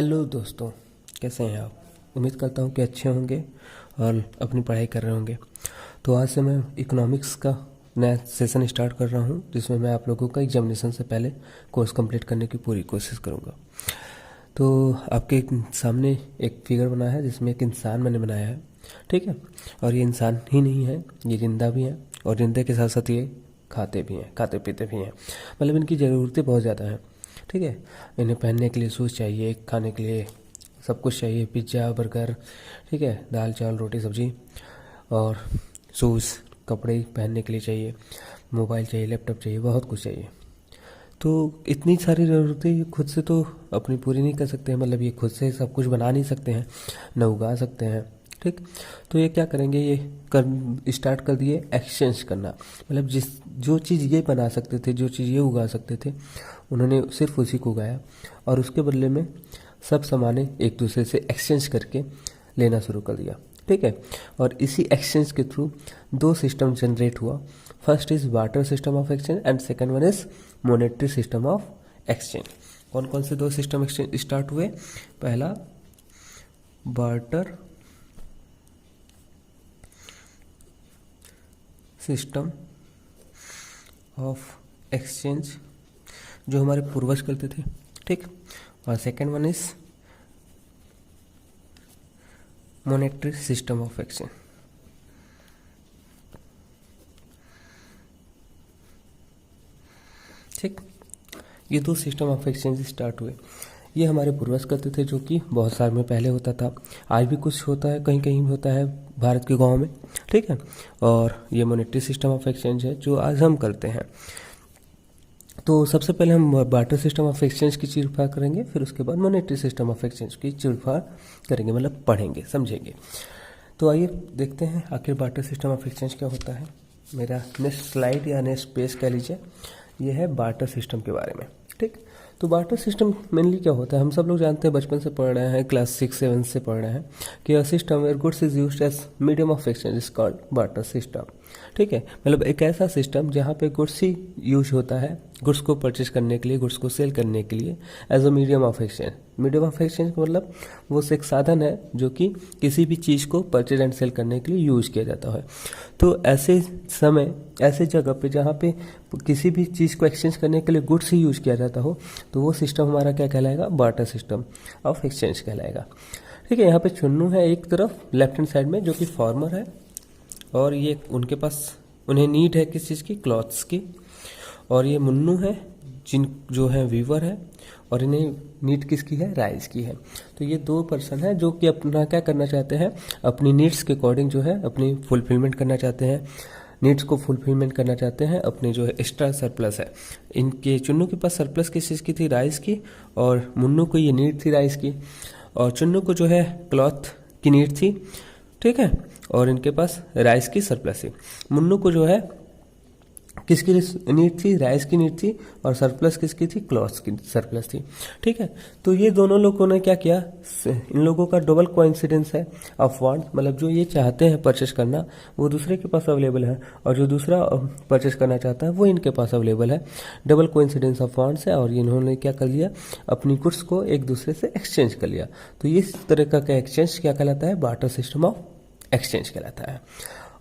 Hello दोस्तों, कैसे हैं आप। उम्मीद करता हूँ कि अच्छे होंगे और अपनी पढ़ाई कर रहे होंगे। तो आज से मैं इकोनॉमिक्स का नया सेशन स्टार्ट कर रहा हूँ, जिसमें मैं आप लोगों का एग्जामिनेशन से पहले कोर्स कंप्लीट करने की पूरी कोशिश करूँगा। तो आपके सामने एक फिगर बना है जिसमें एक इंसान मैंने बनाया है, ठीक है। और ये इंसान ही नहीं है, ये जिंदा भी है और जिंदे के साथ साथ ये खाते भी हैं, खाते पीते भी हैं। मतलब इनकी ज़रूरतें बहुत ज़्यादा हैं, ठीक है। इन्हें पहनने के लिए शूज़ चाहिए, खाने के लिए सब कुछ चाहिए, पिज्ज़ा बर्गर, ठीक है, दाल चावल रोटी सब्जी, और शूज़ कपड़े पहनने के लिए चाहिए, मोबाइल चाहिए, लैपटॉप चाहिए, बहुत कुछ चाहिए। तो इतनी सारी ज़रूरतें ये खुद से तो अपनी पूरी नहीं कर सकते हैं, मतलब ये खुद से सब कुछ बना नहीं सकते हैं, न उगा सकते हैं, ठीक। तो ये क्या करेंगे, ये कर स्टार्ट कर दिए एक्सचेंज करना। मतलब जो चीज़ ये बना सकते थे, जो चीज़ ये उगा सकते थे, उन्होंने सिर्फ उसी को उगाया और उसके बदले में सब सामानें एक दूसरे से एक्सचेंज करके लेना शुरू कर दिया, ठीक है। और इसी एक्सचेंज के थ्रू दो सिस्टम जनरेट हुआ। First is barter system of exchange and second one is monetary system of exchange. कौन कौन से दो सिस्टम एक्सचेंज स्टार्ट हुए? पहला बार्टर सिस्टम ऑफ एक्सचेंज, जो हमारे पूर्वज करते थे, ठीक। और second one is monetary system of exchange. ठीक, ये दो सिस्टम ऑफ एक्सचेंज स्टार्ट हुए। ये हमारे पूर्वज करते थे, जो कि बहुत साल में पहले होता था। आज भी कुछ होता है, कहीं कहीं होता है भारत के गांव में, ठीक है। और ये मॉनेटरी सिस्टम ऑफ एक्सचेंज है जो आज हम करते हैं। तो सबसे पहले हम बार्टर सिस्टम ऑफ एक्सचेंज की चीरफाड़ करेंगे, फिर उसके बाद मॉनेटरी सिस्टम ऑफ एक्सचेंज की चीरफाड़ करेंगे, मतलब पढ़ेंगे, समझेंगे। तो आइए देखते हैं आखिर बार्टर सिस्टम ऑफ एक्सचेंज क्या होता है। मेरा नेक्स्ट स्लाइड या नेक्स्ट पेज कह लीजिए, ये है बार्टर सिस्टम के बारे में, ठीक। तो बार्टर सिस्टम मेनली क्या होता है, हम सब लोग जानते हैं, बचपन से पढ़ रहे हैं, क्लास 6-7 से पढ़ रहे हैं कि a system where goods is used as medium of exchange is called barter system, ठीक है। मतलब एक ऐसा सिस्टम जहाँ पे गुड्स ही यूज होता है, गुड्स को परचेज करने के लिए, गुड्स को सेल करने के लिए as a medium of exchange. Medium of exchange मतलब वो एक साधन है जो कि किसी भी चीज़ को परचेज एंड सेल करने के लिए यूज किया जाता है। तो ऐसे समय, ऐसे जगह पे जहाँ पे किसी भी चीज़ को एक्सचेंज करने के लिए गुड्स ही यूज किया जाता हो, तो वो सिस्टम हमारा क्या कहलाएगा? बार्टर सिस्टम ऑफ एक्सचेंज कहलाएगा, ठीक है। यहाँ पे चुन्नू है एक तरफ लेफ्ट हैंड साइड में, जो कि फार्मर है, और ये उनके पास उन्हें नीड है किस चीज़ की? क्लॉथ्स की। और ये मुन्नू है जो है वीवर है, और इन्हें नीड किसकी है? राइस की है। तो ये दो पर्सन है जो कि अपना क्या करना चाहते हैं, अपनी नीड्स के अकॉर्डिंग जो है अपनी फुलफिलमेंट करना चाहते हैं, नीड्स को फुलफिलमेंट करना चाहते हैं। अपने जो है एक्स्ट्रा सरप्लस है, इनके चुन्नू के पास सरप्लस किस चीज़ की थी? राइस की। और मुन्नू को ये नीड थी राइस की, और चुन्नू को जो है क्लॉथ की नीड थी, ठीक है। और इनके पास राइस की सरप्लस थी। मुन्नू को जो है किसकी नीड थी? राइस की नीड थी, और सरप्लस किसकी थी? क्लॉथ्स की सरप्लस थी, ठीक है। तो ये दोनों लोगों ने क्या किया, इन लोगों का डबल कोइंसिडेंस है ऑफ वांट, मतलब जो ये चाहते हैं परचेस करना वो दूसरे के पास अवेलेबल है, और जो दूसरा परचेस करना चाहता है वो इनके पास अवेलेबल है। डबल कोइंसिडेंस ऑफ वांट्स है, और इन्होंने क्या कर लिया, अपनी गुड्स को एक दूसरे से एक्सचेंज कर लिया। तो इस तरह का एक्सचेंज क्या कहलाता है? बार्टर सिस्टम ऑफ एक्सचेंज कहलाता है।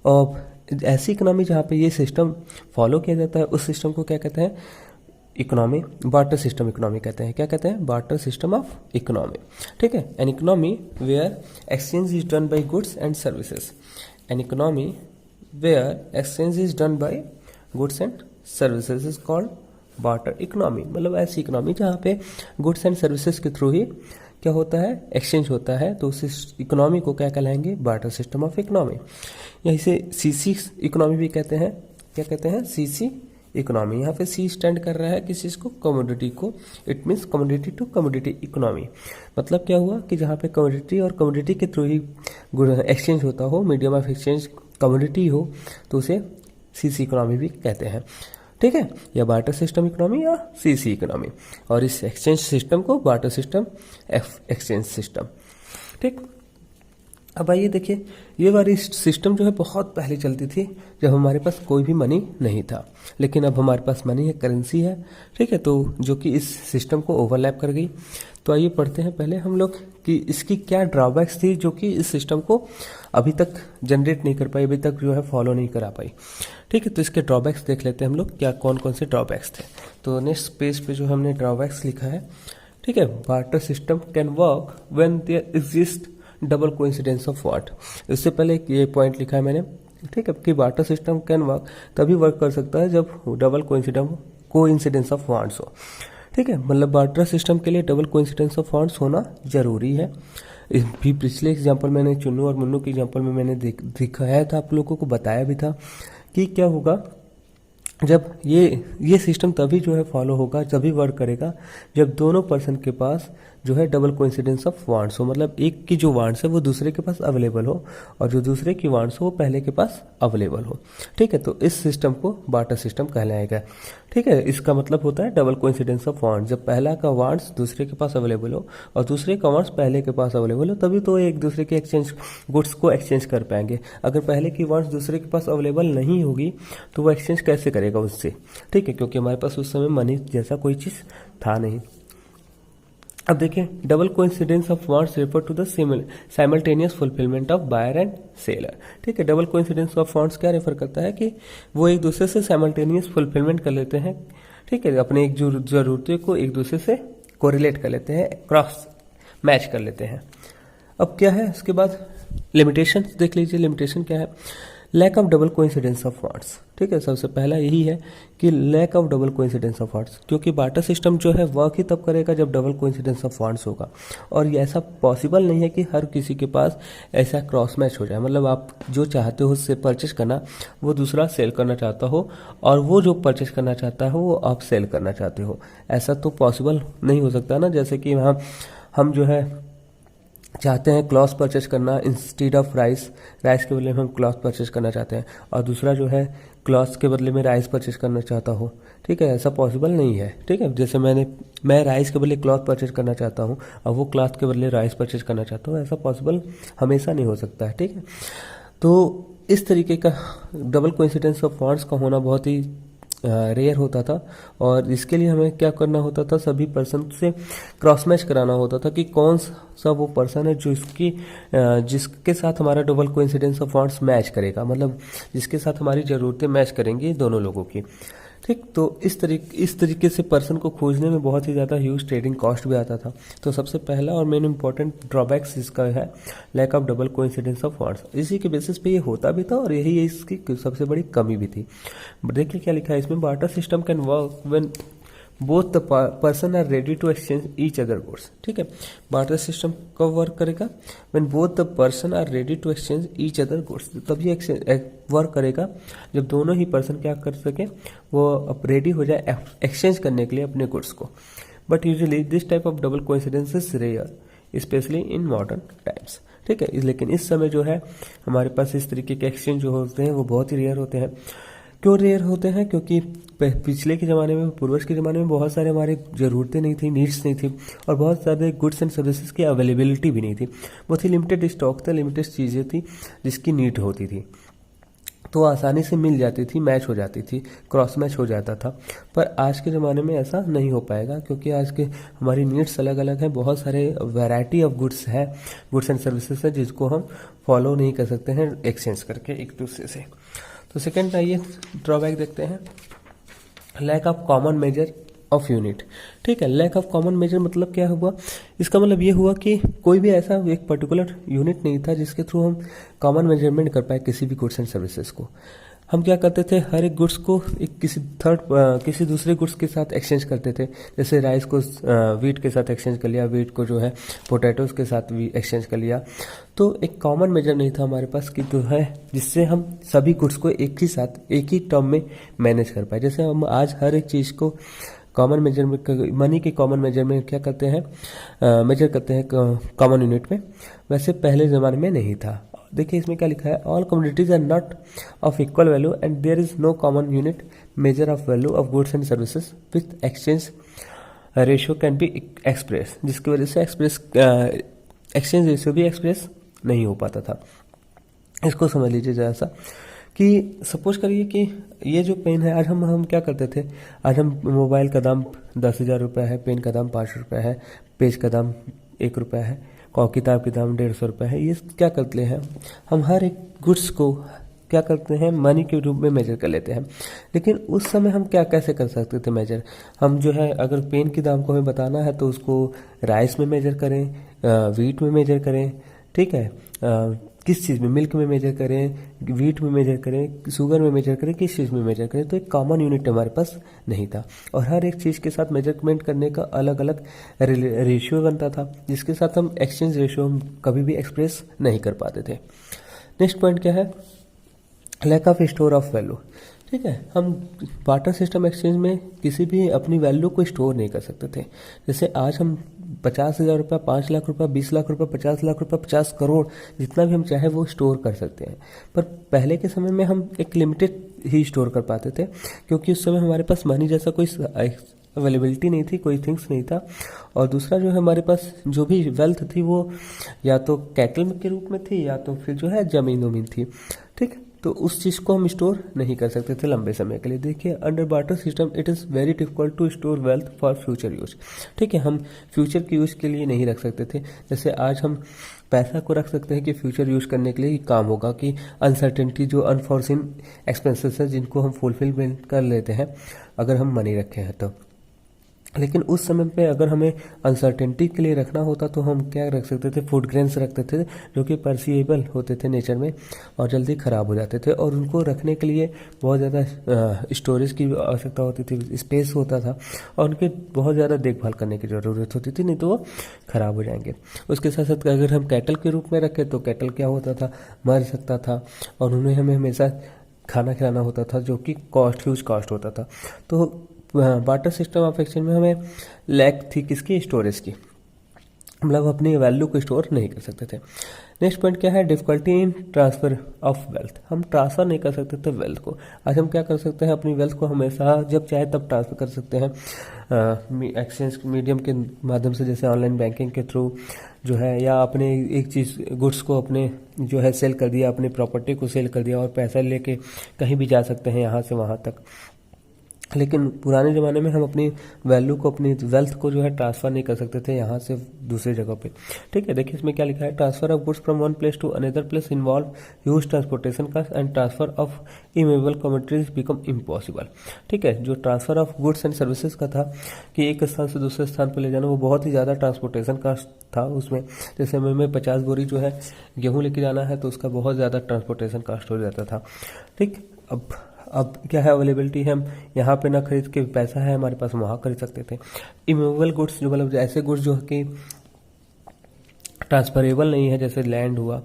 और ऐसी इकोनॉमी जहाँ पे ये सिस्टम फॉलो किया जाता है, उस सिस्टम को क्या कहते हैं? इकोनॉमी, बार्टर सिस्टम इकोनॉमी कहते हैं। क्या कहते हैं? बार्टर सिस्टम ऑफ इकोनॉमी, ठीक है। An economy where exchange is done by goods and services. An economy where exchange is done by goods and services is called barter economy. मतलब ऐसी economy जहाँ पे गुड्स एंड सर्विसेज के through ही क्या होता है? एक्सचेंज होता है। तो उस इकोनॉमी को क्या कहलाएंगे? Barter system of economy. या इसे सीसी इकोनॉमी भी कहते हैं। क्या कहते हैं? CC economy. यहाँ पे सी स्टैंड कर रहा है किस चीज़ को? कमोडिटी को। It means commodity to commodity economy. मतलब क्या हुआ कि जहाँ पे कमोडिटी और कमोडिटी के थ्रू ही एक्सचेंज होता हो, मीडियम ऑफ एक्सचेंज कमोडिटी हो, तो उसे सीसी इकोनॉमी भी कहते हैं, ठीक है। या बार्टर सिस्टम इकोनॉमी या सीसी इकोनॉमी। और इस एक्सचेंज सिस्टम को बार्टर सिस्टम एक्सचेंज सिस्टम, ठीक। अब आइए देखिए, ये वाली सिस्टम जो है बहुत पहले चलती थी, जब हमारे पास कोई भी मनी नहीं था। लेकिन अब हमारे पास मनी है, करेंसी है, ठीक है, तो जो कि इस सिस्टम को ओवरलैप कर गई। तो आइए पढ़ते हैं पहले हम लोग कि इसकी क्या ड्रॉबैक्स थी जो कि इस सिस्टम को अभी तक जनरेट नहीं कर पाई, अभी तक जो है फॉलो नहीं करा पाई। ठीक है, तो इसके ड्रॉबैक्स देख लेते हैं हम लोग, क्या कौन कौन से ड्रॉबैक्स थे। तो नेक्स्ट पेज पे जो हमने ड्रॉबैक्स लिखा है, ठीक है, barter system can work when there exist double coincidence of what. इससे पहले ये पॉइंट लिखा है मैंने, ठीक है, कि बार्टर सिस्टम कैन वर्क तभी वर्क कर सकता है जब डबल कोइंसिडेंस ऑफ वांट्स हो। ठीक है, मतलब बार्टर सिस्टम के लिए डबल कोइंसिडेंस ऑफ वांट्स होना जरूरी है। भी पिछले एग्जाम्पल मैंने चुन्नू और मुन्नू के एग्जाम्पल में मैंने दिखाया था, आप लोगों को बताया भी था कि क्या होगा जब ये सिस्टम तभी जो है फॉलो होगा, तभी वर्क करेगा जब दोनों पर्सन के पास जो है डबल कोइंसिडेंस ऑफ वांट्स हो। मतलब एक की जो वांट्स है वो दूसरे के पास अवेलेबल हो, और जो दूसरे की वांट्स हो वो पहले के पास अवेलेबल हो। ठीक है, तो इस सिस्टम को बार्टर सिस्टम कहलाएगा। ठीक है, इसका मतलब होता है डबल कोइंसिडेंस ऑफ वांट्स। जब पहला का वांट्स दूसरे के पास अवेलेबल हो और दूसरे का वांट्स पहले के पास अवेलेबल हो, तभी तो एक दूसरे के गुड्स को एक्सचेंज कर पाएंगे। अगर पहले की वांट्स दूसरे के पास अवेलेबल नहीं होगी तो वो एक्सचेंज कैसे करेगा उससे। ठीक है, क्योंकि हमारे पास उस समय मनी जैसा कोई चीज था नहीं। अब देखिए, double coincidence of wants refer to the simultaneous fulfilment of buyer and seller. ठीक है, डबल कोइंसिडेंस ऑफ वांट्स क्या रेफर करता है कि वो एक दूसरे से साइमल्टेनियस फुलफिलमेंट कर लेते हैं। ठीक है, अपने एक जरूरतें को एक दूसरे से कोरिलेट कर लेते हैं, क्रॉस मैच कर लेते हैं। अब क्या है इसके बाद, लिमिटेशन देख लीजिए। लिमिटेशन क्या है, lack of double coincidence of wants. ठीक है, सबसे पहला यही है कि lack of double coincidence of wants, क्योंकि बार्टर सिस्टम जो है वर्क ही तब करेगा जब डबल कोइंसिडेंस ऑफ वांट्स होगा। और ये ऐसा पॉसिबल नहीं है कि हर किसी के पास ऐसा क्रॉस मैच हो जाए। मतलब आप जो चाहते हो उससे परचेज करना, वो दूसरा सेल करना चाहता हो, और वो जो परचेज करना चाहता है वो आप सेल करना चाहते हो। ऐसा तो पॉसिबल नहीं हो सकता ना। जैसे कि हम जो है चाहते हैं क्लॉथ परचेज करना इंस्टीड ऑफ राइस के बदले में हम क्लॉथ परचेज करना चाहते हैं, और दूसरा जो है क्लॉथ के बदले में राइस परचेज करना चाहता हो। ठीक है, ऐसा पॉसिबल नहीं है। ठीक है, जैसे मैं राइस के बदले क्लॉथ परचेज करना चाहता हूँ और वो क्लॉथ के बदले राइस परचेज करना चाहता हूँ, ऐसा पॉसिबल हमेशा नहीं हो सकता है। ठीक है, तो इस तरीके का डबल कोइंसिडेंस ऑफ वांट्स का होना बहुत ही रेयर होता था, और इसके लिए हमें क्या करना होता था, सभी पर्सन से क्रॉस मैच कराना होता था कि कौन सा वो पर्सन है जो जिसके साथ हमारा double coincidence of wants match करेगा, मतलब जिसके साथ हमारी ज़रूरतें मैच करेंगी दोनों लोगों की। ठीक, तो इस तरीके से पर्सन को खोजने में बहुत ही ज़्यादा ह्यूज ट्रेडिंग कॉस्ट भी आता था। तो सबसे पहला और मेन इंपॉर्टेंट ड्रॉबैक्स इसका है lack of double coincidence of wants. इसी के बेसिस पे ये होता भी था और यही इसकी सबसे बड़ी कमी भी थी। देखिए क्या लिखा है इसमें, barter system can work when both the person are ready to exchange each other goods. ठीक है, बार्टर सिस्टम कब वर्क करेगा, when both the person are ready to exchange each other goods. तभी वर्क करेगा जब दोनों ही पर्सन क्या कर सके, वो अब रेडी हो जाए एक्सचेंज करने के लिए अपने गुड्स को। But usually this type of double coincidence is rare, specially in modern times. ठीक है, लेकिन इस समय जो है हमारे पास इस तरीके के एक्सचेंज जो होते हैं वो बहुत ही रेयर होते हैं। क्यों रेयर होते हैं, क्योंकि पिछले के ज़माने में, पूर्वज के ज़माने में बहुत सारे हमारी ज़रूरतें नहीं थी, नीड्स नहीं थी, और बहुत सारे गुड्स एंड सर्विसेज की अवेलेबिलिटी भी नहीं थी। बहुत ही लिमिटेड स्टॉक था, लिमिटेड चीज़ें थी जिसकी नीड होती थी, तो आसानी से मिल जाती थी, मैच हो जाती थी, क्रॉस मैच हो जाता था। पर आज के ज़माने में ऐसा नहीं हो पाएगा, क्योंकि आज के हमारी नीड्स अलग अलग हैं, बहुत सारे वैरायटी ऑफ गुड्स है, गुड्स एंड सर्विसेज है, जिसको हम फॉलो नहीं कर सकते हैं एक्सचेंज करके एक दूसरे से। तो सेकेंड आइए ड्रॉबैक देखते हैं, lack of common measure of unit. ठीक है, लैक ऑफ कॉमन मेजर मतलब क्या हुआ, इसका मतलब ये हुआ कि कोई भी ऐसा एक पर्टिकुलर यूनिट नहीं था जिसके थ्रू हम कॉमन मेजरमेंट कर पाए किसी भी गुड्स एंड सर्विसेज को। हम क्या करते थे, हर एक गुड्स को एक किसी दूसरे गुड्स के साथ एक्सचेंज करते थे। जैसे राइस को वीट के साथ एक्सचेंज कर लिया, वीट को जो है पोटैटोज के साथ भी एक्सचेंज कर लिया। तो एक कॉमन मेजर नहीं था हमारे पास कि जो है जिससे हम सभी गुड्स को एक ही साथ एक ही टर्म में मैनेज कर पाए। जैसे हम आज हर एक चीज़ को कॉमन मेजर में, मनी के कॉमन मेजर में क्या करते हैं, मेजर करते हैं कॉमन यूनिट में, वैसे पहले ज़माने में नहीं था। देखिए इसमें क्या लिखा है, all commodities are not of equal value and there is no common unit measure of value of goods and services with exchange ratio can be express, जिसकी वजह से एक्सचेंज रेशियो भी एक्सप्रेस नहीं हो पाता था। इसको समझ लीजिए जरा सा कि सपोज करिए कि ये जो पेन है, आज हम क्या करते थे, आज हम मोबाइल का दाम 10,000 रुपये है, पेन का दाम 5 रुपये है, पेज का दाम 1 रुपया है, किताब के दाम 150 रुपये है। ये क्या करते हैं, हम हर एक गुड्स को क्या करते हैं, मनी के रूप में मेजर कर लेते हैं। लेकिन उस समय हम क्या कैसे कर सकते थे मेजर, हम जो है अगर पेन के दाम को हमें बताना है तो उसको राइस में मेजर करें, वीट में मेजर करें, ठीक है, किस चीज़ में, मिल्क में मेजर करें, वीट में मेजर करें, शुगर में मेजर करें, किस चीज़ में मेजर करें। तो एक कॉमन यूनिट हमारे पास नहीं था और हर एक चीज़ के साथ मेजरमेंट करने का अलग अलग रेशियो बनता था, जिसके साथ हम एक्सचेंज रेशियो हम कभी भी एक्सप्रेस नहीं कर पाते थे। नेक्स्ट पॉइंट क्या है, lack of store of value. ठीक है, हम बार्टर सिस्टम एक्सचेंज में किसी भी अपनी वैल्यू को स्टोर नहीं कर सकते थे। जैसे आज हम 50,000 रुपये, 5 लाख रुपये, 20 लाख रुपये, 50 लाख रुपये, 50 करोड़, जितना भी हम चाहे वो स्टोर कर सकते हैं। पर पहले के समय में हम एक लिमिटेड ही स्टोर कर पाते थे, क्योंकि उस समय हमारे पास मनी जैसा कोई अवेलेबिलिटी नहीं थी, कोई थिंग्स नहीं था। और दूसरा जो है, हमारे पास जो भी वेल्थ थी वो या तो कैटल के रूप में थी या तो फिर जो है जमीन वमीन थी। ठीक, तो उस चीज़ को हम स्टोर नहीं कर सकते थे लंबे समय के लिए। देखिए, under barter system it is very difficult to store wealth for future use. ठीक है, हम फ्यूचर के यूज के लिए नहीं रख सकते थे। जैसे आज हम पैसा को रख सकते हैं कि फ्यूचर यूज करने के लिए काम होगा, कि अनसर्टेनिटी जो अनफॉर्सिन एक्सपेंसेस है जिनको हम फुलफिलमेंट कर लेते हैं अगर हम मनी रखे हैं तो। लेकिन उस समय पे अगर हमें अनसर्टेनिटी के लिए रखना होता तो हम क्या रख सकते थे, फूड ग्रेन्स रखते थे जो कि परसिएबल होते थे नेचर में और जल्दी ख़राब हो जाते थे, और उनको रखने के लिए बहुत ज़्यादा स्टोरेज की आवश्यकता होती थी, स्पेस होता था, और उनके बहुत ज़्यादा देखभाल करने की ज़रूरत होती थी, नहीं तो वो ख़राब हो जाएंगे। उसके साथ साथ अगर हम कैटल के रूप में रखें तो कैटल क्या होता था, मर सकता था, और उन्हें हमें हमेशा खाना खिलाना होता था जो कि ह्यूज कॉस्ट होता था। तो बार्टर सिस्टम ऑफ एक्सचेंज में हमें लैक थी किसकी, स्टोरेज की, मतलब अपनी वैल्यू को स्टोर नहीं कर सकते थे। नेक्स्ट पॉइंट क्या है, difficulty in transfer of wealth. हम ट्रांसफर नहीं कर सकते थे वेल्थ को। आज हम क्या कर सकते हैं, अपनी वेल्थ को हमेशा जब चाहे तब ट्रांसफर कर सकते हैं एक्सचेंज मीडियम के माध्यम से, जैसे ऑनलाइन बैंकिंग के थ्रू जो है, या अपने एक चीज़ गुड्स को अपने जो है सेल कर दिया, अपनी प्रॉपर्टी को सेल कर दिया और पैसा लेके कहीं भी जा सकते हैं यहाँ से वहाँ तक। लेकिन पुराने ज़माने में हम अपनी वैल्यू को, अपनी वेल्थ को जो है ट्रांसफ़र नहीं कर सकते थे यहाँ से दूसरी जगह पे। ठीक है, देखिए इसमें क्या लिखा है, transfer of goods from one place to another place involve huge transportation cost and transfer of immovable commodities become impossible. ठीक है, जो transfer of goods and services का था कि एक स्थान से दूसरे स्थान पर ले जाना, वो बहुत ही ज़्यादा ट्रांसपोर्टेशन कास्ट था उसमें। जैसे हमें 50 बोरी जो है गेहूँ लेके जाना है तो उसका बहुत ज़्यादा ट्रांसपोर्टेशन कास्ट हो जाता था। ठीक, अब क्या है, अवेलेबिलिटी है, हम यहाँ पे ना खरीद के, पैसा है हमारे पास, वहाँ खरीद सकते थे। इमूवेबल गुड्स जो, मतलब ऐसे गुड्स जो कि ट्रांसफरेबल नहीं है, जैसे लैंड हुआ,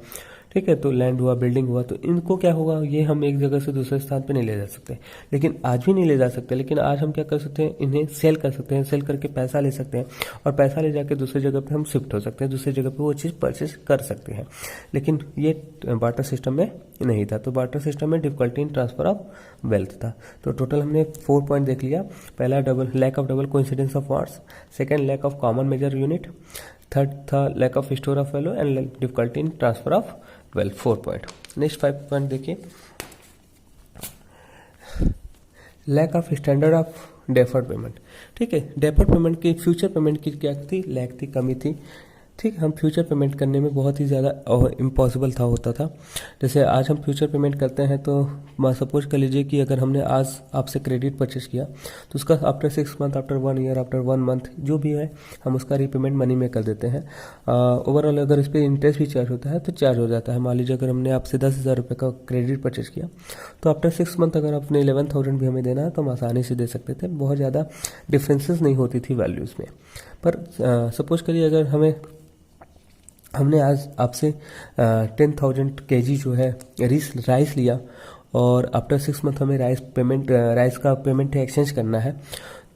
ठीक है, तो लैंड हुआ, बिल्डिंग हुआ, तो इनको क्या होगा, ये हम एक जगह से दूसरे स्थान पे नहीं ले जा सकते। लेकिन आज भी नहीं ले जा सकते, लेकिन आज हम क्या कर सकते हैं, इन्हें सेल कर सकते हैं, सेल करके पैसा ले सकते हैं, और पैसा ले जाके दूसरी जगह पे हम शिफ्ट हो सकते हैं, दूसरी जगह पे वो चीज़ परचेज कर सकते हैं। लेकिन ये बार्टर सिस्टम में नहीं था। तो बार्टर सिस्टम में difficulty in transfer of wealth था। तो टोटल हमने 4 पॉइंट देख लिया। पहला lack of double coincidence of wards, second lack of common measure unit, third था lack of store of value and difficulty in transfer of wealth, 4 point. Next 5 point देखिए, lack of standard of deferred payment. ठीक है, deferred payment की, future payment की क्या थी, lack थी, कमी थी। ठीक, हम फ्यूचर पेमेंट करने में बहुत ही ज़्यादा इम्पॉसिबल होता था। जैसे आज हम फ्यूचर पेमेंट करते हैं तो सपोज कर लीजिए कि अगर हमने आज आपसे क्रेडिट परचेज किया तो उसका after 6 month, after 1 year, after 1 month जो भी है, हम उसका रीपेमेंट मनी में कर देते हैं। ओवरऑल अगर इस पर इंटरेस्ट भी चार्ज होता है तो चार्ज हो जाता है। मान लीजिए अगर हमने आपसे 10,000 रुपये का क्रेडिट परचेज किया तो आफ्टर 6 मंथ अगर आपने 11,000 भी हमें देना है तो हम आसानी से दे सकते थे, बहुत ज़्यादा डिफरेंसेस नहीं होती थी वैल्यूज़ में। पर सपोज करिए अगर हमने आज आपसे 10,000 kg जो है राइस लिया और आफ्टर 6 मंथ हमें राइस का पेमेंट एक्सचेंज करना है,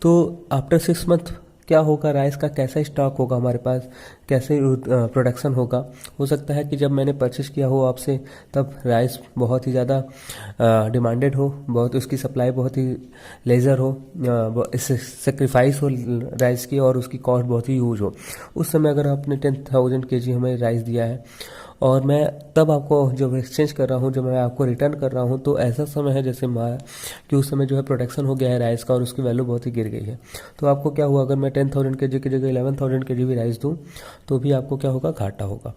तो आफ्टर 6 मंथ क्या होगा, राइस का कैसा स्टॉक होगा हमारे पास, कैसे प्रोडक्शन होगा। हो सकता है कि जब मैंने परचेस किया हो आपसे तब राइस बहुत ही ज़्यादा डिमांडेड हो, बहुत उसकी सप्लाई बहुत ही लेज़र हो, सेक्रीफाइस हो राइस की, और उसकी कॉस्ट बहुत ही यूज हो। उस समय अगर आपने 10,000 kg हमें राइस दिया है और मैं तब आपको जब एक्सचेंज कर रहा हूँ, जब मैं आपको रिटर्न कर रहा हूँ, तो ऐसा समय है जैसे कि उस समय जो है प्रोडक्शन हो गया है राइस का और उसकी वैल्यू बहुत ही गिर गई है। तो आपको क्या हुआ, अगर मैं 10,000 kg की जगह 11,000 kg भी राइस दूँ तो भी आपको क्या होगा, घाटा होगा।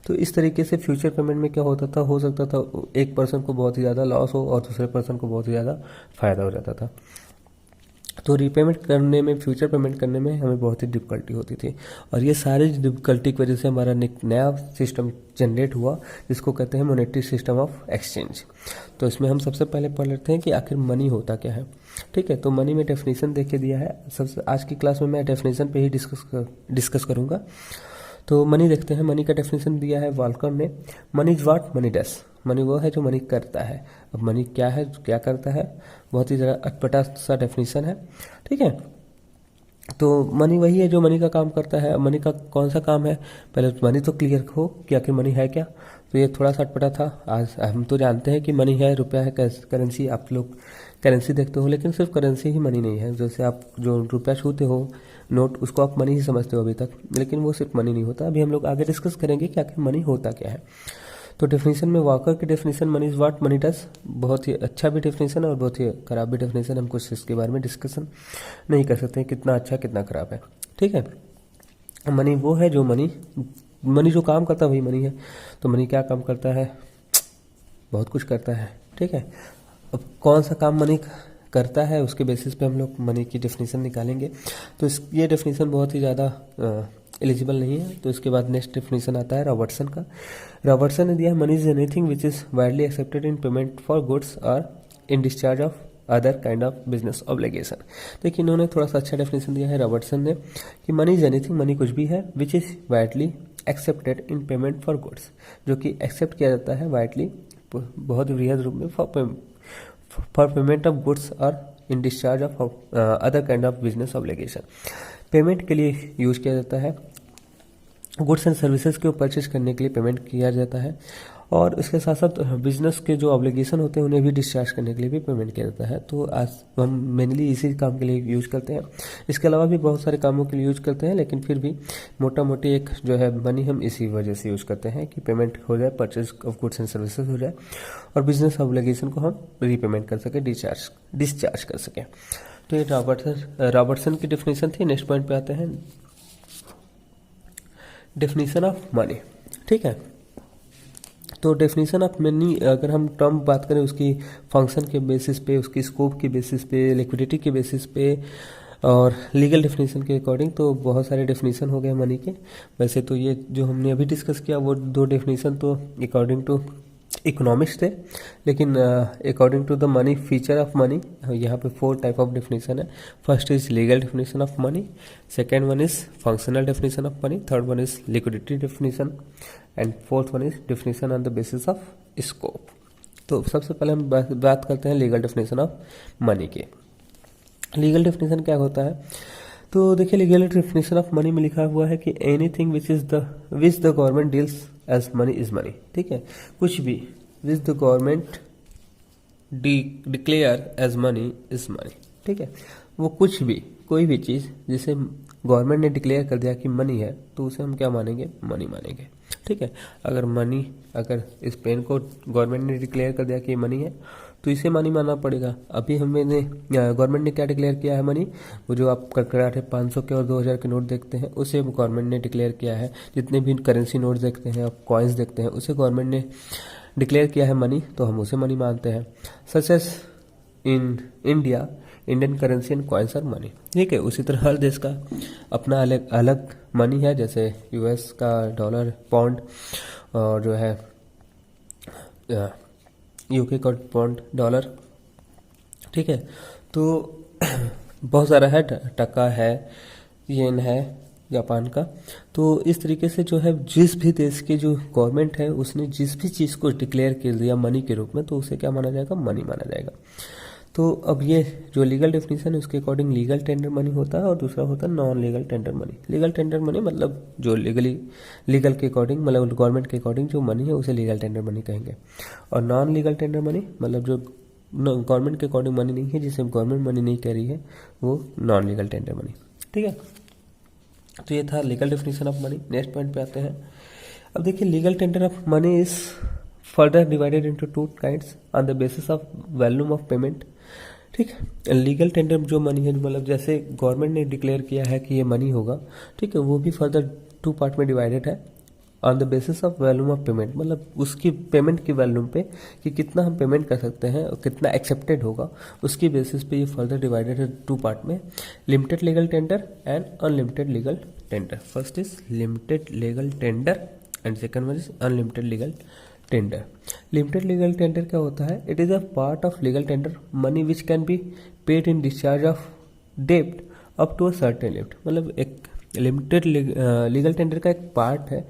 तो इस तरीके से फ्यूचर पेमेंट में क्या होता था, हो सकता था एक पर्सन को बहुत ही ज़्यादा लॉस हो और दूसरे पर्सन को बहुत ही ज़्यादा फायदा हो जाता था। तो रीपेमेंट करने में, फ्यूचर पेमेंट करने में हमें बहुत ही डिफ़िकल्टी होती थी, और ये सारी डिफ़िकल्टी की वजह से हमारा नया सिस्टम जनरेट हुआ जिसको कहते हैं मॉनेटरी सिस्टम ऑफ एक्सचेंज। तो इसमें हम सबसे पहले पढ़ लेते हैं कि आखिर मनी होता क्या है। ठीक है, तो मनी में डेफिनेशन देख के दिया है। सबसे आज की क्लास में मैं डेफिनेशन पे ही डिस्कस करूँगा। तो मनी देखते हैं। मनी का डेफिनेशन दिया है वॉल्कर ने। Money is what money does. Money वो है जो मनी करता है। अब मनी क्या है, क्या करता है, बहुत ही ज़रा अटपटा सा डेफिनेशन है। ठीक है, तो मनी वही है जो मनी का काम करता है। मनी का कौन सा काम है, पहले मनी तो क्लियर हो कि आखिर मनी है क्या। तो ये थोड़ा सा अटपटा था। आज हम तो जानते हैं कि मनी है, रुपया है, करेंसी। आप लोग करेंसी देखते हो, लेकिन सिर्फ करेंसी ही मनी नहीं है। जैसे आप जो रुपया छूते हो, नोट, उसको आप मनी ही समझते हो अभी तक, लेकिन वो सिर्फ मनी नहीं होता। अभी हम लोग आगे डिस्कस करेंगे कि आखिर मनी होता क्या है। तो डेफिनेशन में वॉकर की definition money is what money does, बहुत ही अच्छा भी डेफिनेशन है और बहुत ही खराब भी डेफिनेशन। हम कुछ इसके बारे में डिस्कशन नहीं कर सकते कितना अच्छा कितना खराब है। ठीक है, मनी वो है जो मनी जो काम करता है वही मनी है। तो मनी क्या काम करता है, बहुत कुछ करता है। ठीक है, अब कौन सा काम मनी करता है उसके बेसिस पे हम लोग मनी की डेफिनेशन निकालेंगे। तो ये डेफिनेशन बहुत ही ज़्यादा एलिजिबल नहीं है। तो इसके बाद नेक्स्ट डेफिनेशन आता है रॉबर्टसन का। रॉबर्टसन ने दिया money is anything which is widely accepted in payment for goods और in discharge of other kind of business obligation. देखिए, इन्होंने थोड़ा सा अच्छा डेफिनेशन दिया है रॉबर्टसन ने कि मनी इज एनीथिंग, मनी कुछ भी है, which is widely accepted in payment for goods, जो कि एक्सेप्ट किया जाता है वाइडली, बहुत वृहद रूप में, फॉर पेमेंट ऑफ गुड्स और in discharge of other kind of business obligation. Payment के लिए यूज किया जाता है, गुड्स एंड सर्विसेज को परचेज करने के लिए पेमेंट किया जाता है, और इसके साथ साथ बिजनेस के जो ऑब्लिगेशन होते हैं उन्हें भी डिस्चार्ज करने के लिए भी पेमेंट किया जाता है। तो आज हम मेनली इसी काम के लिए यूज करते हैं। इसके अलावा भी बहुत सारे कामों के लिए यूज करते हैं, लेकिन फिर भी मोटा मोटी एक जो है मनी हम इसी वजह से यूज करते हैं कि पेमेंट हो जाए, purchase of goods and services हो जाए, और बिजनेस ऑब्लिगेशन को हम रीपेमेंट कर सके, डिस्चार्ज कर सकें। तो ये रॉबर्टसन की डेफिनेशन थी। नेक्स्ट पॉइंट पे आते हैं, डेफिनेशन ऑफ मनी। ठीक है, तो डेफिनेशन ऑफ मनी, अगर हम टर्म बात करें उसकी फंक्शन के बेसिस पे, उसकी स्कोप के बेसिस पे, लिक्विडिटी के बेसिस पे, और लीगल डेफिनेशन के अकॉर्डिंग, तो बहुत सारे डेफिनेशन हो गए मनी के। वैसे तो ये जो हमने अभी डिस्कस किया वो दो डेफिनेशन तो अकॉर्डिंग टू इकोनॉमिक्स थे, लेकिन according to the money, feature of money, यहाँ पे 4 टाइप ऑफ डेफिनेशन है। First is legal definition of money, second one is functional definition of money, third one is liquidity definition, and fourth one is definition on the basis of scope. तो सबसे पहले हम बात करते हैं legal definition of money के। Legal definition क्या होता है, तो देखिए लीगल डेफिनेशन ऑफ मनी में लिखा हुआ है कि anything which the government deals as money is money. ठीक है, कुछ भी which the government declare as money is money. ठीक है, वो कुछ भी, कोई भी चीज़ जिसे गवर्नमेंट ने डिक्लेयर कर दिया कि मनी है, तो उसे हम क्या मानेंगे, मनी मानेंगे। ठीक है, अगर इस पेन को गवर्नमेंट ने डिक्लेयर कर दिया कि मनी है, तो इसे मनी मानना पड़ेगा। अभी गवर्नमेंट ने क्या डिक्लेयर किया है, मनी, वो जो आप कड़कड़ाटे 500 के और 2000 के नोट देखते हैं, उसे गवर्नमेंट ने डिक्लेयर किया है। जितने भी करेंसी नोट देखते हैं, आप कॉइन्स देखते हैं, उसे गवर्नमेंट ने डिक्लेयर किया है मनी, तो हम उसे मनी मानते हैं। Such as in India, Indian currency and coins are money. ठीक है, उसी तरह हर देश का अपना अलग अलग मनी है, जैसे यूएस का डॉलर, पाउंड, और जो है यूके का पाउंड, डॉलर। ठीक है, तो बहुत सारा है, टका है, येन है जापान का। तो इस तरीके से जो है जिस भी देश की जो गवर्नमेंट है उसने जिस भी चीज़ को डिक्लेयर कर दिया मनी के रूप में, तो उसे क्या माना जाएगा, मनी माना जाएगा। तो अब ये जो लीगल डेफिनेशन है उसके अकॉर्डिंग लीगल टेंडर मनी होता है और दूसरा होता है non legal tender money. Legal tender money मतलब जो लीगल के अकॉर्डिंग मतलब गवर्नमेंट के अकॉर्डिंग जो मनी है उसे लीगल टेंडर मनी कहेंगे। और नॉन लीगल टेंडर मनी मतलब जो गवर्नमेंट के अकॉर्डिंग मनी नहीं है, जिसे गवर्नमेंट मनी नहीं कह रही है, वो नॉन लीगल टेंडर मनी। ठीक है, तो ये था legal definition of money. Next point पे आते हैं। अब देखिए legal tender of money is further divided into two kinds on the basis of volume of payment. ठीक है, लीगल टेंडर जो मनी है मतलब जैसे गवर्नमेंट ने डिक्लेयर किया है कि ये मनी होगा, ठीक है, वो भी फर्दर टू पार्ट में डिवाइडेड है on the basis of volume of payment, मतलब उसकी पेमेंट की वॉल्यूम पे कि कितना हम पेमेंट कर सकते हैं और कितना एक्सेप्टेड होगा, उसकी बेसिस पे ये फर्दर डिवाइडेड है टू पार्ट में, limited legal tender and unlimited legal tender. First is limited legal tender and second one is unlimited legal tender. Limited legal tender क्या होता है? It is a part of legal tender money which can be paid in discharge of डेब्ट up to a certain limit. मतलब एक limited legal tender का एक part है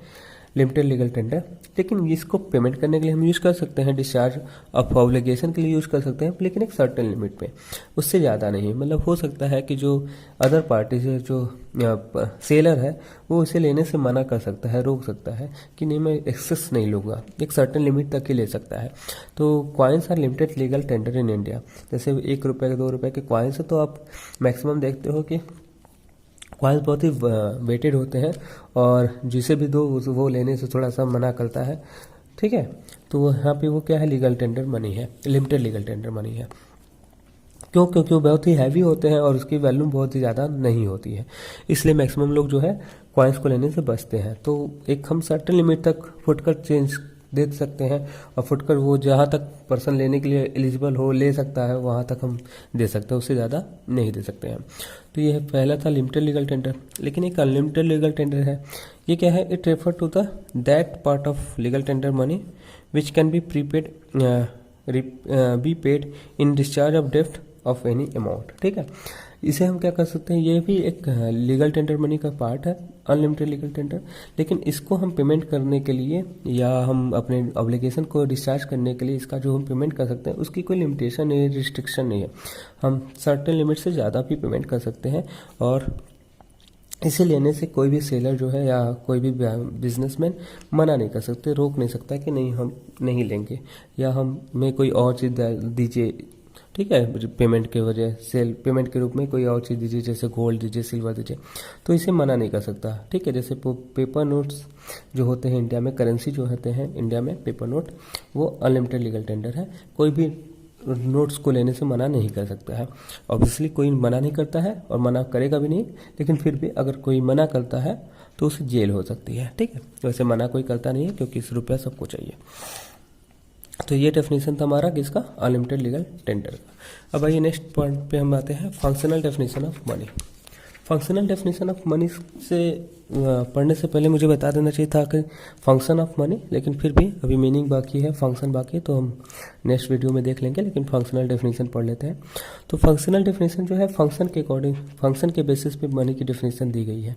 limited legal tender, लेकिन इसको पेमेंट करने के लिए हम यूज़ कर सकते हैं, डिस्चार्ज ऑफ ऑब्लिगेशन के लिए यूज़ कर सकते हैं, लेकिन एक सर्टेन लिमिट पे, उससे ज़्यादा नहीं। मतलब हो सकता है कि जो अदर पार्टीज है, जो सेलर है, वो उसे लेने से मना कर सकता है, रोक सकता है कि नहीं मैं एक्सेस नहीं लूँगा, एक सर्टेन लिमिट तक ही ले सकता है। तो coins are limited legal tender in India. जैसे 1 रुपये के 2 रुपये के कॉइन्स है, तो आप मैक्सिमम देखते हो कि कॉइन्स बहुत ही वेटेड होते हैं और जिसे भी दो वो लेने से थोड़ा सा मना करता है। ठीक है, तो यहाँ पे वो क्या है? लीगल टेंडर मनी है, लिमिटेड लीगल टेंडर मनी है। क्यों? क्योंकि वो बहुत ही हैवी होते हैं और उसकी वैल्यू बहुत ही ज़्यादा नहीं होती है, इसलिए मैक्सिमम लोग जो है कॉइन्स को लेने से बचते हैं। तो एक हम सर्टेन लिमिट तक फुटकर चेंज दे सकते हैं और फुटकर वो जहाँ तक पर्सन लेने के लिए एलिजिबल हो ले सकता है, वहाँ तक हम दे सकते हैं, उससे ज़्यादा नहीं दे सकते हैं। तो ये पहला था लिमिटेड लीगल टेंडर। लेकिन एक अनलिमिटेड लीगल टेंडर है। ये क्या है? It refer to the that part of legal tender money which can be prepaid be paid in discharge of डेब्ट ऑफ एनी अमाउंट। ठीक है, इसे हम क्या कर सकते हैं? ये भी एक लीगल टेंडर मनी का पार्ट है, अनलिमिटेड लीगल टेंडर, लेकिन इसको हम पेमेंट करने के लिए या हम अपने ऑब्लिगेशन को डिस्चार्ज करने के लिए इसका जो हम पेमेंट कर सकते हैं उसकी कोई लिमिटेशन नहीं, रिस्ट्रिक्शन नहीं है। हम सर्टेन लिमिट से ज़्यादा भी पेमेंट कर सकते हैं और इसे लेने से कोई भी सेलर जो है या कोई भी बिजनेसमैन मना नहीं कर सकते, रोक नहीं सकता कि नहीं हम नहीं लेंगे या हमें कोई और चीज़ दीजिए। ठीक है, पेमेंट के वजह सेल पेमेंट के रूप में कोई और चीज़ दीजिए, जैसे गोल्ड दीजिए, सिल्वर दीजिए, तो इसे मना नहीं कर सकता। ठीक है, जैसे पेपर नोट्स जो होते हैं इंडिया में, करेंसी जो होते हैं इंडिया में पेपर नोट, वो अनलिमिटेड लीगल टेंडर है, कोई भी नोट्स को लेने से मना नहीं कर सकता है। ऑब्वियसली कोई मना नहीं करता है और मना करेगा भी नहीं, लेकिन फिर भी अगर कोई मना करता है तो उसे जेल हो सकती है। ठीक है, वैसे मना कोई करता नहीं है क्योंकि इस रुपया सबको चाहिए। तो ये डेफिनेशन था हमारा किसका? अनलिमिटेड लीगल टेंडर का। अब आइए नेक्स्ट पॉइंट पे हम आते हैं, functional definition of money. Functional definition of money से पढ़ने से पहले मुझे बता देना चाहिए था कि फंक्शन ऑफ मनी, लेकिन फिर भी अभी मीनिंग बाकी है, फंक्शन बाकी है, तो हम नेक्स्ट वीडियो में देख लेंगे, लेकिन फंक्शनल डेफिनेशन पढ़ लेते हैं। तो फंक्शनल डेफिनेशन जो है फंक्शन के अकॉर्डिंग, फंक्शन के बेसिस पे मनी की डेफिनेशन दी गई है।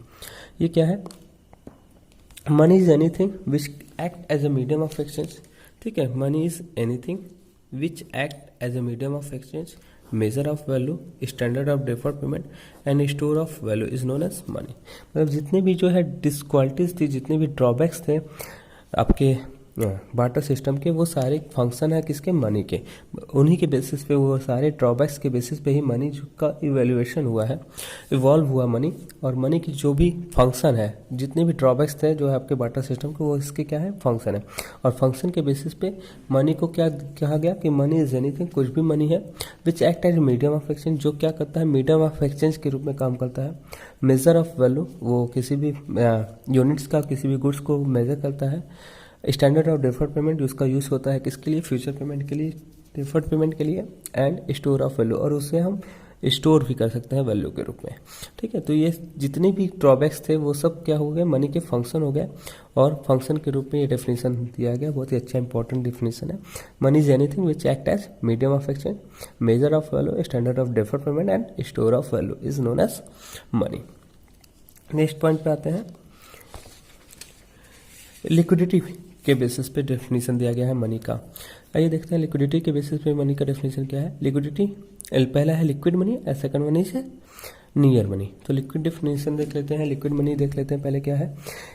ये क्या है? Money is anything which act as a medium of exchange. ठीक है, money is anything which act as a medium of exchange, measure of value, standard of deferred payment and store of value is known as money. मतलब जितने भी जो है डिसक्वालिटीज थी, जितने भी ड्रॉबैक्स थे आपके बार्टर सिस्टम के, वो सारे फंक्शन है किसके? मनी के। उन्हीं के बेसिस पे, वो सारे ड्रॉबैक्स के बेसिस पे ही मनी का इवेल्युएशन हुआ है, इवॉल्व हुआ मनी। और मनी की जो भी फंक्शन है, जितने भी ड्रॉबैक्स थे जो है आपके बार्टर सिस्टम के, वो इसके क्या है? फंक्शन है। और फंक्शन के बेसिस पे मनी को क्या कहा गया कि मनी इज एनीथिंग, कुछ भी मनी है, which act as medium of exchange, जो क्या करता है? मीडियम ऑफ एक्सचेंज के रूप में काम करता है। मेजर ऑफ वैल्यू, वो किसी भी यूनिट्स का, किसी भी गुड्स को मेजर करता है। स्टैंडर्ड ऑफ डेफर्ड पेमेंट, उसका यूज़ होता है किसके लिए? फ्यूचर पेमेंट के लिए, डेफर्ड पेमेंट के लिए। एंड स्टोर ऑफ वैल्यू, और उससे हम स्टोर भी कर सकते हैं वैल्यू के रूप में। ठीक है, तो ये जितने भी ड्रॉबैक्स थे वो सब क्या हो गए? मनी के फंक्शन हो गए और फंक्शन के रूप में ये डेफिनेशन दिया गया। बहुत ही अच्छा इंपॉर्टेंट डेफिनेशन है। Money is anything which act as medium of exchange, measure of value, standard of deferred payment and store of value is known as money. Next point पे आते हैं, लिक्विडिटी के बेसिस पे डेफिनेशन दिया गया है money का। आइए देखते हैं लिक्विडिटी के बेसिस पे मनी का डेफिनेशन क्या है। लिक्विडिटी पहला है लिक्विड मनी, सेकंड मनी से नियर मनी। तो लिक्विड डेफिनेशन देख लेते हैं, लिक्विड मनी देख लेते हैं पहले क्या है।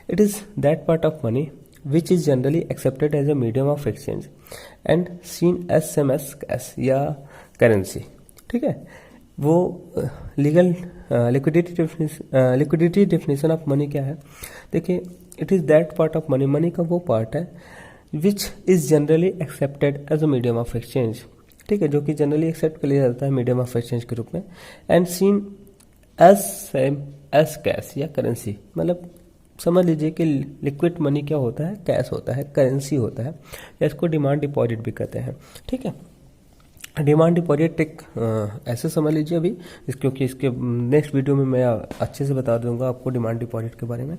It is that part of money which is generally accepted as a medium of exchange and seen as same as cash या करेंसी। ठीक है, वो legal liquidity definition of money क्या है। देखिए, it is that part of money, money का वो part है which is generally accepted as a medium of exchange. ठीक है, जो कि जनरली एक्सेप्ट कर लिया जाता है मीडियम ऑफ एक्सचेंज के रूप में। And seen as same as cash या करेंसी, मतलब समझ लीजिए कि लिक्विड मनी क्या होता है, कैश होता है, करेंसी होता है, या इसको डिमांड डिपॉजिट भी कहते हैं। ठीक है, डिमांड डिपॉजिट एक ऐसे समझ लीजिए अभी क्योंकि इसके नेक्स्ट वीडियो में मैं अच्छे से बता दूंगा आपको डिमांड डिपॉजिट के बारे में,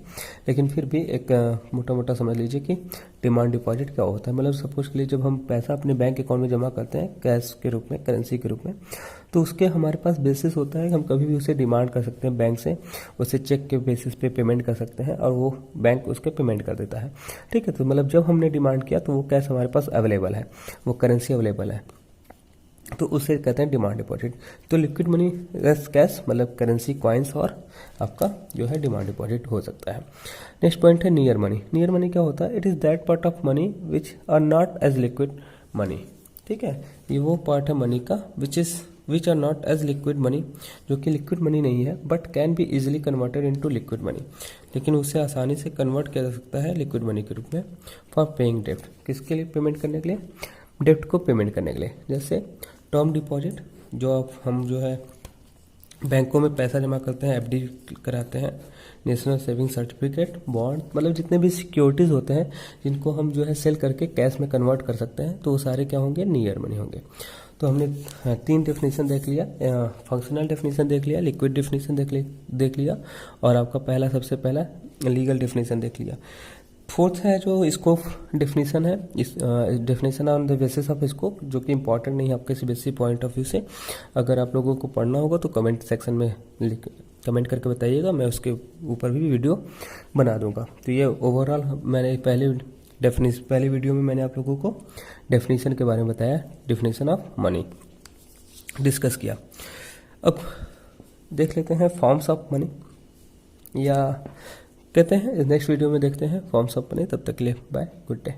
लेकिन फिर भी एक मोटा मोटा समझ लीजिए कि डिमांड डिपॉजिट क्या होता है। मतलब सपोज के लिए जब हम पैसा अपने बैंक अकाउंट में जमा करते हैं कैश के रूप में, करेंसी के रूप में, तो उसके हमारे पास बेसिस होता है, हम कभी भी उसे डिमांड कर सकते हैं बैंक से, उसे चेक के बेसिस पे पेमेंट कर सकते हैं और वो बैंक उसके पेमेंट कर देता है। ठीक है, तो मतलब जब हमने डिमांड किया तो वो कैश हमारे पास अवेलेबल है, वो करेंसी अवेलेबल है, तो उसे कहते हैं डिमांड डिपॉजिट। तो लिक्विड मनी कैश मतलब करेंसी, कॉइन्स और आपका जो है डिमांड डिपॉजिट हो सकता है। नेक्स्ट पॉइंट है नियर मनी। नियर मनी क्या होता है। It is that part of money which are not as liquid money. ठीक है, ये वो पार्ट है मनी का which are not as liquid money, जो कि लिक्विड मनी नहीं है, but can be easily converted into liquid money, लेकिन उसे आसानी से कन्वर्ट किया जा सकता है लिक्विड मनी के रूप में। फॉर पेइंग डेब्ट, किसके लिए पेमेंट करने के लिए, डेब्ट को पेमेंट करने के लिए। जैसे टर्म डिपॉजिट, जो हम जो है बैंकों में पैसा जमा करते हैं, एफडी कराते हैं, नेशनल सेविंग सर्टिफिकेट, बॉन्ड, मतलब जितने भी सिक्योरिटीज होते हैं जिनको हम जो है सेल करके कैश में कन्वर्ट कर सकते हैं, तो वो सारे क्या होंगे, नियर मनी होंगे। तो हमने 3 डेफिनेशन देख लिया, फंक्शनल डेफिनेशन देख लिया, लिक्विड डेफिनेशन देख लिया और आपका सबसे पहला लीगल डेफिनेशन देख लिया। फोर्थ है जो स्कोप डेफिनेशन है, इस definition on the basis of scope, जो कि इंपॉर्टेंट नहीं है आपके सीबीएसई पॉइंट ऑफ व्यू से। अगर आप लोगों को पढ़ना होगा तो कमेंट सेक्शन में कमेंट करके बताइएगा, मैं उसके ऊपर भी वीडियो बना दूंगा। तो ये ओवरऑल मैंने पहले वीडियो में मैंने आप लोगों को डेफिनेशन के बारे में बताया, डेफिनेशन ऑफ मनी डिस्कस किया। अब देख लेते हैं फॉर्म्स ऑफ मनी, या कहते हैं नेक्स्ट वीडियो में देखते हैं फॉर्म्स ऑफ मनी। तब तक के लिए बाय, गुड डे।